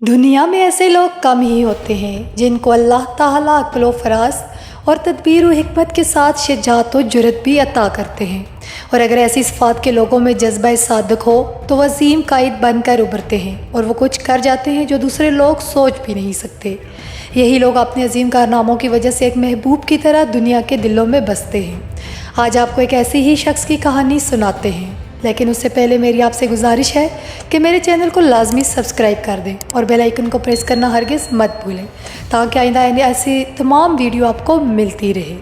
دنیا میں ایسے لوگ کم ہی ہوتے ہیں جن کو اللہ تعالیٰ عقل و فراست اور تدبیر و حکمت کے ساتھ شجاعت و جرأت بھی عطا کرتے ہیں، اور اگر ایسی صفات کے لوگوں میں جذبہ صادق ہو تو وہ عظیم قائد بن کر ابھرتے ہیں اور وہ کچھ کر جاتے ہیں جو دوسرے لوگ سوچ بھی نہیں سکتے۔ یہی لوگ اپنے عظیم کارناموں کی وجہ سے ایک محبوب کی طرح دنیا کے دلوں میں بستے ہیں۔ آج آپ کو ایک ایسی ہی شخص کی کہانی سناتے ہیں، لیکن اس سے پہلے میری آپ سے گزارش ہے کہ میرے چینل کو لازمی سبسکرائب کر دیں اور بیل آئیکن کو پریس کرنا ہرگز مت بھولیں تاکہ آئندہ ایسی تمام ویڈیو آپ کو ملتی رہے۔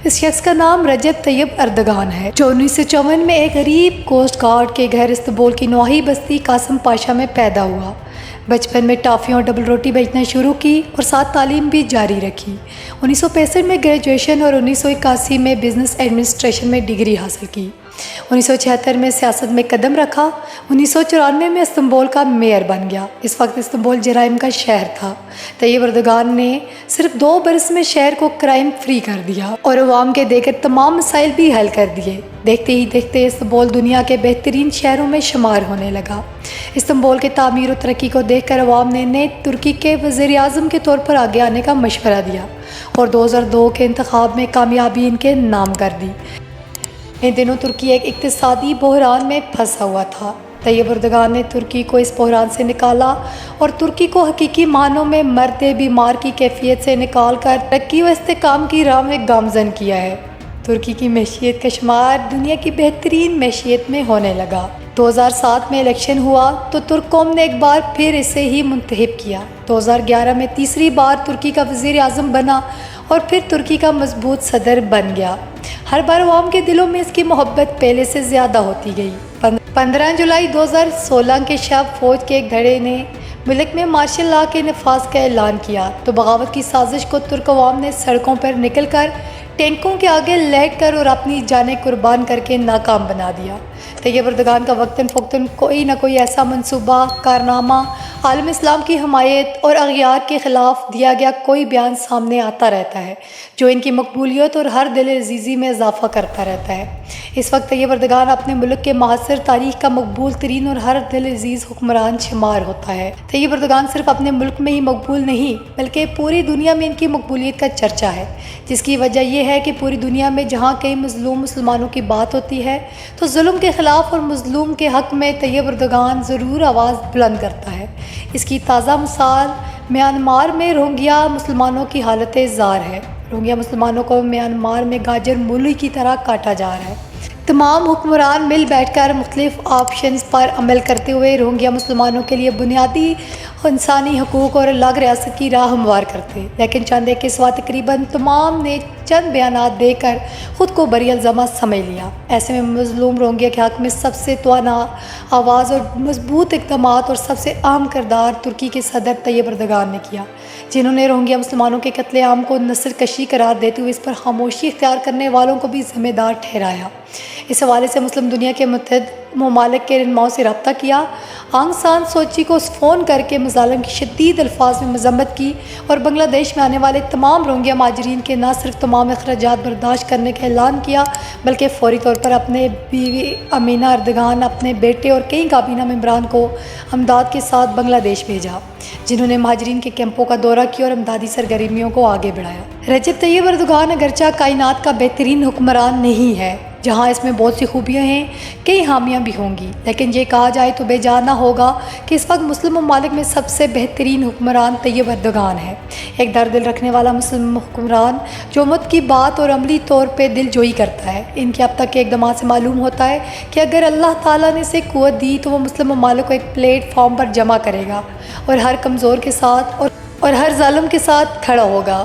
اس شخص کا نام رجب طیب اردگان ہے، جو 1954 میں ایک غریب کوسٹ گارڈ کے گھر استنبول کی نواحی بستی قاسم پاشا میں پیدا ہوا۔ بچپن میں ٹافیوں اور ڈبل روٹی بیچنا شروع کی اور ساتھ تعلیم بھی جاری رکھی۔ 1965 میں گریجویشن اور 1981 میں بزنس ایڈمنسٹریشن میں ڈگری حاصل کی۔ 1976 میں سیاست میں قدم رکھا۔ 1994 میں استنبول کا میئر بن گیا۔ اس وقت استنبول جرائم کا شہر تھا۔ طیب اردگان نے صرف 2 برس میں شہر کو کرائم فری کر دیا اور عوام کے دیگر تمام مسائل بھی حل کر دیے۔ دیکھتے ہی دیکھتے استنبول دنیا کے بہترین شہروں میں شمار ہونے لگا۔ استنبول کے تعمیر و ترقی کو دیکھ کر عوام نے انہیں ترکی کے وزیر اعظم کے طور پر آگے آنے کا مشورہ دیا اور 2002 کے انتخاب میں کامیابی ان کے نام کر دی۔ ان دنوں ترکی ایک اقتصادی بحران میں پھنسا ہوا تھا۔ طیب اردگان نے ترکی کو اس بحران سے نکالا اور ترکی کو حقیقی معنوں میں مرد بیمار کی کیفیت سے نکال کر ترقی و استحکام کی راہ میں گامزن کیا ہے۔ ترکی کی معیشت کا شمار دنیا کی بہترین معیشت میں ہونے لگا۔ 2007 میں الیکشن ہوا تو ترک قوم نے ایک بار پھر اسے ہی منتخب کیا۔ 2011 میں تیسری بار ترکی کا وزیر اعظم بنا اور پھر ترکی کا مضبوط صدر بن گیا۔ ہر بار عوام کے دلوں میں اس کی محبت پہلے سے زیادہ ہوتی گئی۔ 15 جولائی 2016 کے شب فوج کے ایک دھڑے نے ملک میں مارشل لا کے نفاذ کا اعلان کیا تو بغاوت کی سازش کو ترک عوام نے سڑکوں پر نکل کر ٹینکوں کے آگے لیٹ کر اور اپنی جانیں قربان کر کے ناکام بنا دیا۔ طیب اردگان کا وقتاً فوقتاً کوئی نہ کوئی ایسا منصوبہ کارنامہ عالم اسلام کی حمایت اور اغیار کے خلاف دیا گیا کوئی بیان سامنے آتا رہتا ہے جو ان کی مقبولیت اور ہر دل عزیزی میں اضافہ کرتا رہتا ہے۔ اس وقت طیب اردگان اپنے ملک کے معاصر تاریخ کا مقبول ترین اور ہر دل عزیز حکمران شمار ہوتا ہے۔ طیب اردگان صرف اپنے ملک میں ہی مقبول نہیں بلکہ پوری دنیا میں ان کی مقبولیت کا چرچا ہے، جس کی وجہ یہ ہے کہ پوری دنیا میں جہاں کئی مظلوم مسلمانوں کی بات ہوتی ہے تو ظلم کے خلاف اور مظلوم کے حق میں طیب اردگان ضرور آواز بلند کرتا ہے۔ اس کی تازہ مثال میانمار میں روہنگیا مسلمانوں کی حالت زار ہے۔ روہنگیا مسلمانوں کو میانمار میں گاجر مولی کی طرح کاٹا جا رہا ہے۔ تمام حکمران مل بیٹھ کر مختلف آپشنز پر عمل کرتے ہوئے روہنگیا مسلمانوں کے لیے بنیادی انسانی حقوق اور الگ ریاست کی راہ ہموار کرتے، لیکن چند ایک کے سوا تقریباً تمام نے چند بیانات دے کر خود کو بری الزامہ سمجھ لیا۔ ایسے میں مظلوم روہنگیا کے حق میں سب سے توانا آواز اور مضبوط اقدامات اور سب سے اہم کردار ترکی کے صدر طیب اردگان نے کیا، جنہوں نے روہنگیا مسلمانوں کے قتل عام کو نسل کشی قرار دیتے ہوئے اس پر خاموشی اختیار کرنے والوں کو بھی ذمہ دار ٹھہرایا۔ اس حوالے سے مسلم دنیا کے متعدد ممالک کے رہنماؤں سے رابطہ کیا۔ آنگ سان سوچی کو فون کر کے مظالم کی شدید الفاظ میں مذمت کی اور بنگلہ دیش میں آنے والے تمام روہنگیا مہاجرین کے نہ صرف تمام اخراجات برداشت کرنے کا اعلان کیا بلکہ فوری طور پر اپنے بیوی امینہ اردگان، اپنے بیٹے اور کئی کابینہ ممبران کو امداد کے ساتھ بنگلہ دیش بھیجا، جنہوں نے مہاجرین کے کیمپوں کا دورہ کیا اور امدادی سرگرمیوں کو آگے بڑھایا۔ رجب طیب اردگان اگرچہ کائنات کا بہترین حکمران نہیں ہے، جہاں اس میں بہت سی خوبیاں ہیں، کئی خامیاں بھی ہوں گی، لیکن یہ کہا جائے تو بے جانا ہوگا کہ اس وقت مسلم ممالک میں سب سے بہترین حکمران طیب اردگان ہے۔ ایک دل رکھنے والا مسلم حکمران جو امت کی بات اور عملی طور پہ دل جوئی کرتا ہے۔ ان کے اب تک کے اقدامات سے معلوم ہوتا ہے کہ اگر اللہ تعالیٰ نے اسے قوت دی تو وہ مسلم ممالک کو ایک پلیٹ فارم پر جمع کرے گا اور ہر کمزور کے ساتھ اور ہر ظالم کے ساتھ کھڑا ہوگا۔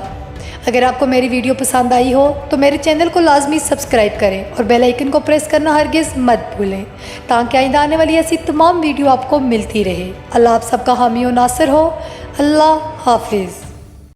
اگر آپ کو میری ویڈیو پسند آئی ہو تو میرے چینل کو لازمی سبسکرائب کریں اور بیل آئیکن کو پریس کرنا ہرگز مت بھولیں تاکہ آئندہ آنے والی ایسی تمام ویڈیو آپ کو ملتی رہے۔ اللہ آپ سب کا حامی و ناصر ہو۔ اللہ حافظ۔